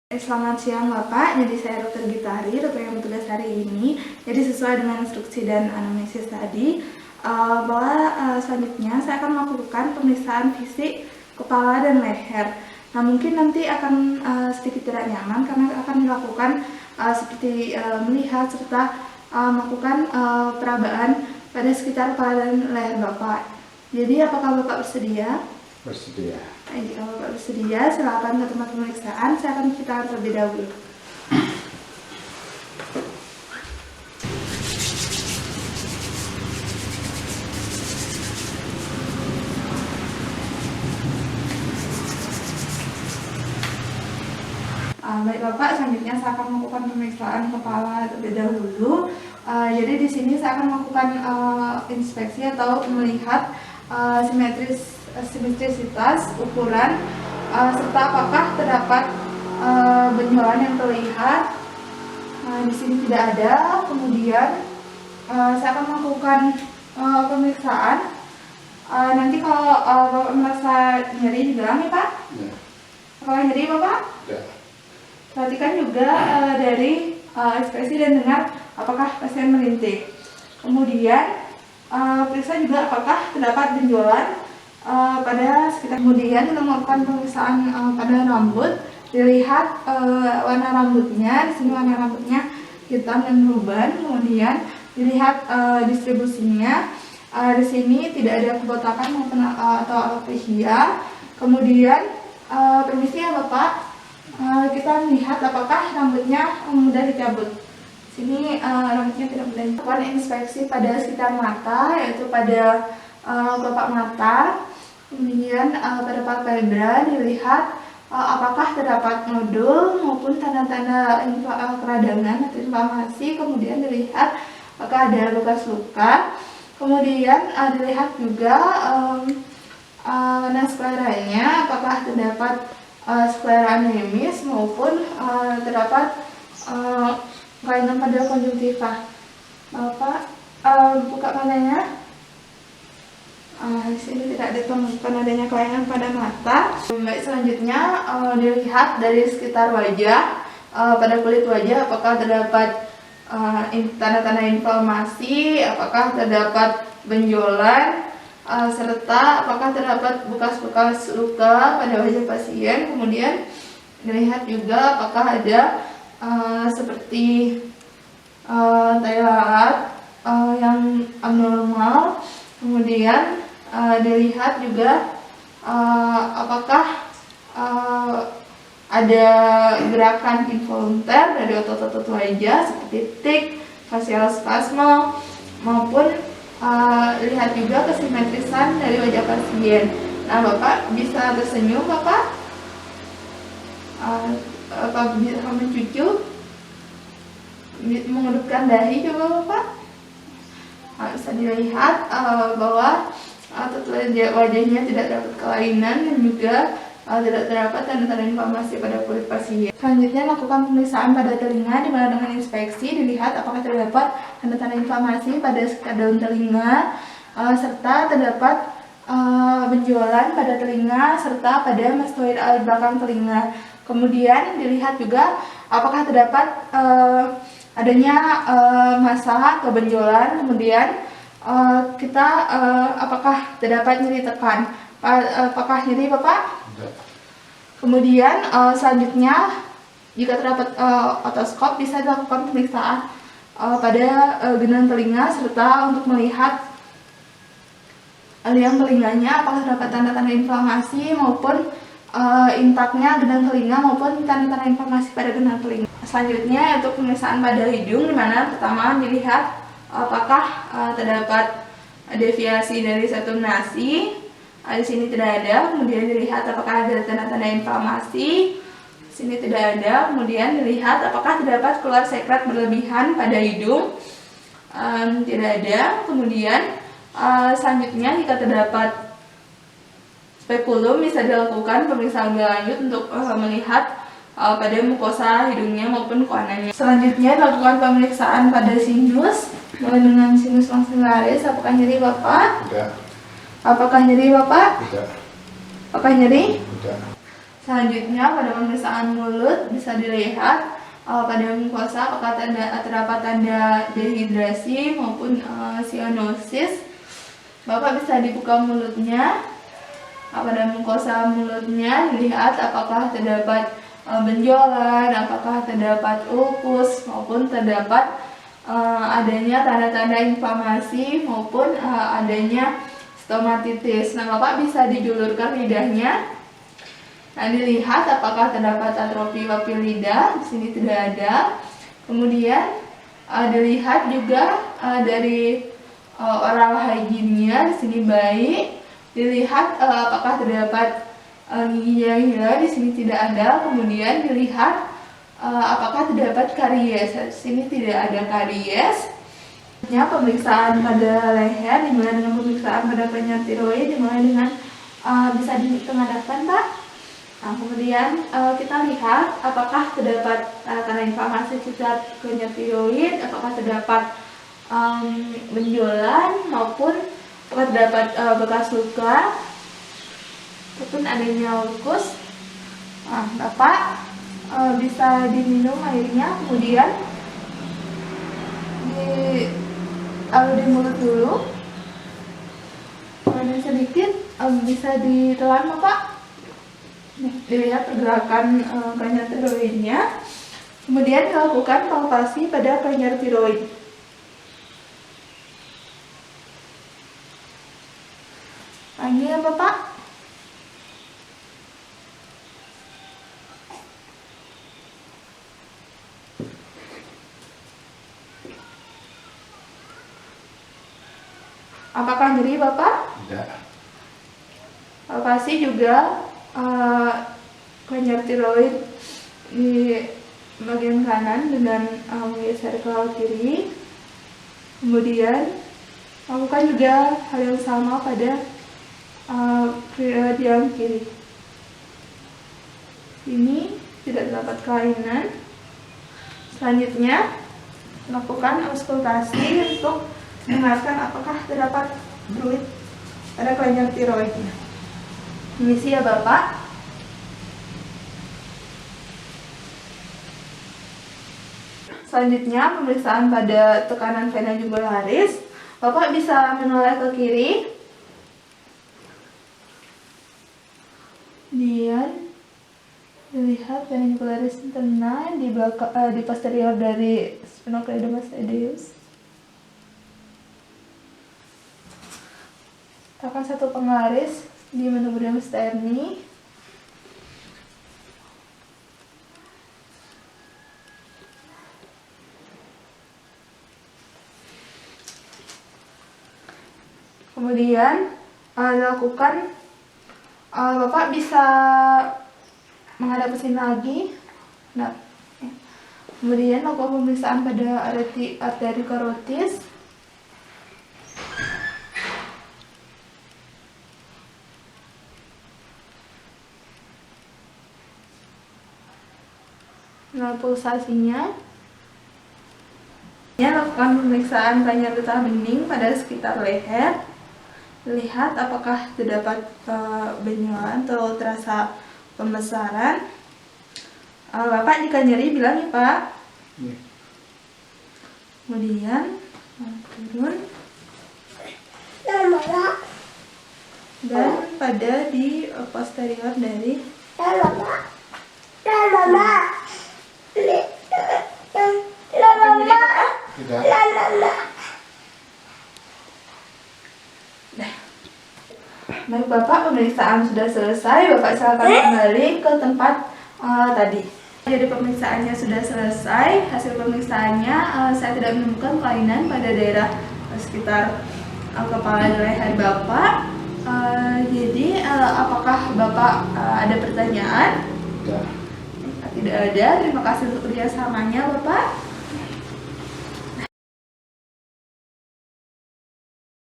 Selamat siang Bapak, jadi saya Dr. Gitari, dokter yang bertugas hari ini. Jadi sesuai dengan instruksi dan anamnesis tadi, selanjutnya saya akan melakukan pemeriksaan fisik kepala dan leher. Nah mungkin nanti akan sedikit tidak nyaman karena akan dilakukan seperti melihat serta melakukan perabaan pada sekitar kepala dan leher Bapak. Jadi apakah Bapak bersedia? Bersedia. Jika Bapak bersedia, silakan ke tempat pemeriksaan. Saya akan menceritakan terlebih dahulu. Baik Bapak, selanjutnya saya akan melakukan pemeriksaan kepala terlebih dahulu. Jadi di sini saya akan melakukan inspeksi atau melihat simetrisitas ukuran serta apakah terdapat benjolan yang terlihat. Di sini tidak ada. Kemudian saya akan melakukan pemeriksaan. Nanti kalau Bapak merasa nyeri dibilang ya Pak? Ya. Kalau nyeri Bapak? Ya. Perhatikan juga dari ekspresi dan dengar apakah pasien merintih. Kemudian periksa juga apakah terdapat benjolan pada sekitar. Kemudian kita melakukan pemeriksaan pada rambut. Dilihat warna rambutnya. Di sini warna rambutnya hitam dan beruban. Kemudian dilihat distribusinya. Di sini tidak ada kebotakan maupun atau alopecia. Kemudian permisi ya Bapak. Kita melihat apakah rambutnya mudah dicabut. Sini rambutnya tidak mudah dicabut. Lakukan inspeksi pada sekitar mata, yaitu pada kelopak mata. Kemudian pada palpebra dilihat apakah terdapat nodul maupun tanda-tanda keradangan atau inflamasi. Kemudian dilihat apakah ada bekas luka. Kemudian dilihat juga skleranya, apakah terdapat sklera anemis maupun terdapat kelainan pada konjungtiva. Bapak buka matanya. Di sini tidak ditemukan adanya kelainan pada mata. Baik, selanjutnya dilihat dari sekitar wajah, pada kulit wajah apakah terdapat tanda-tanda inflamasi, apakah terdapat benjolan, serta apakah terdapat bekas-bekas luka pada wajah pasien. Kemudian dilihat juga apakah ada seperti tai lalat yang abnormal. Kemudian dilihat juga apakah ada gerakan involunter dari otot-otot wajah seperti tic, facial spasm, maupun lihat juga kesimetrisan dari wajah pasien. Nah Bapak bisa tersenyum Bapak? Bapak bisa mencucu? Mengedupkan dahi coba Bapak? Bisa dilihat bahwa wajahnya tidak dapat kelainan dan juga tidak terdapat tanda-tanda inflamasi pada kulit pasien. Selanjutnya lakukan pemeriksaan pada telinga, di mana dengan inspeksi dilihat apakah terdapat tanda-tanda inflamasi pada sekitar daun telinga, serta terdapat benjolan pada telinga serta pada mastoid alat belakang telinga. Kemudian dilihat juga apakah terdapat adanya masalah atau benjolan. Kemudian kita apakah terdapat nyeri tekan. Apakah nyeri Bapak? Kemudian selanjutnya jika terdapat otoskop bisa dilakukan pemeriksaan pada genang telinga serta untuk melihat liang telinganya apakah terdapat tanda-tanda inflamasi maupun intaknya genang telinga maupun tanda-tanda inflamasi pada genang telinga. Selanjutnya untuk pemeriksaan pada hidung, di mana pertama dilihat apakah terdapat deviasi dari satu nasi. Di sini tidak ada. Kemudian dilihat apakah ada tanda-tanda inflamasi. Di sini tidak ada. Kemudian dilihat apakah terdapat keluar sekret berlebihan pada hidung. Tidak ada. Kemudian selanjutnya jika terdapat spekulum bisa dilakukan pemeriksaan lebih lanjut untuk melihat pada mukosa hidungnya maupun koananya. Selanjutnya dilakukan pemeriksaan pada sinus, mulai dengan sinus maxillaris. Apakah nyeri Bapak? Tidak. Apakah nyeri Bapak? Tidak. Apakah nyeri? Tidak. Selanjutnya pada pemeriksaan mulut bisa dilihat pada mukosa apakah terdapat tanda dehidrasi maupun sianosis. Bapak bisa dibuka mulutnya. Pada mukosa mulutnya dilihat apakah terdapat benjolan, apakah terdapat ulkus maupun terdapat adanya tanda-tanda inflamasi maupun adanya stomatitis. Nah, Bapak bisa dijulurkan lidahnya. Nah, dilihat apakah terdapat atrofi papil lidah. Di sini tidak ada. Kemudian dilihat juga dari oral hygiene-nya. Di sini baik. Dilihat apakah terdapat giginya hilang. Di sini tidak ada. Kemudian dilihat apakah terdapat karies. Di sini tidak ada karies. Pemeriksaan pada leher dimulai dengan pemeriksaan pada kelenjar tiroid, dimulai dengan bisa ditengadahkan, Pak. Nah, kemudian kita lihat apakah terdapat tanda inflamasi sekitar kelenjar tiroid, apakah terdapat benjolan maupun apakah terdapat bekas luka ataupun adanya ulkus. Nah, Bapak bisa diminum airnya, kemudian di mulut dulu, kemudian sedikit bisa ditelan, Bapak. Dilihat pergerakan kelenjar tiroidnya, kemudian dilakukan palpasi pada kelenjar tiroid. Lagi ya, Bapak. Apakah nyeri, Bapak? Tidak. Palpasi juga kelenjar tiroid di bagian kanan dengan menggeser ke kiri. Kemudian lakukan juga hal yang sama pada yang kiri. Ini tidak terdapat kelainan. Selanjutnya lakukan auskultasi untuk mendengarkan apakah terdapat fluid pada kelenjar tiroidnya. Misi ya, Bapak. Selanjutnya pemeriksaan pada tekanan vena jugularis. Bapak bisa menoleh ke kiri. Kemudian dilihat vena jugularis interna di belakang di posterior dari sphenocoelomus edeus. Tekan satu penggaris di manubrium sterni. Kemudian dilakukan, Bapak bisa menghadap ke sini lagi. Nah, kemudian lakukan pemeriksaan pada arteri karotis. Nah, pulsasinya. Lakukan pemeriksaan kelenjar getah bening pada sekitar leher. Lihat apakah terdapat benjolan atau terasa pembesaran. Bapak jika nyeri bilang ya, Pak. Kemudian turun. Dan pada di posterior dari Tidak. Baik, Bapak, pemeriksaan sudah selesai. Bapak silakan kembali ke tempat tadi. Jadi pemeriksaannya sudah selesai. Hasil pemeriksaannya saya tidak menemukan kelainan pada daerah sekitar kepala dan leher Bapak. Jadi apakah Bapak ada pertanyaan? Tidak. Tidak ada. Terima kasih untuk kerjasamanya, Bapak.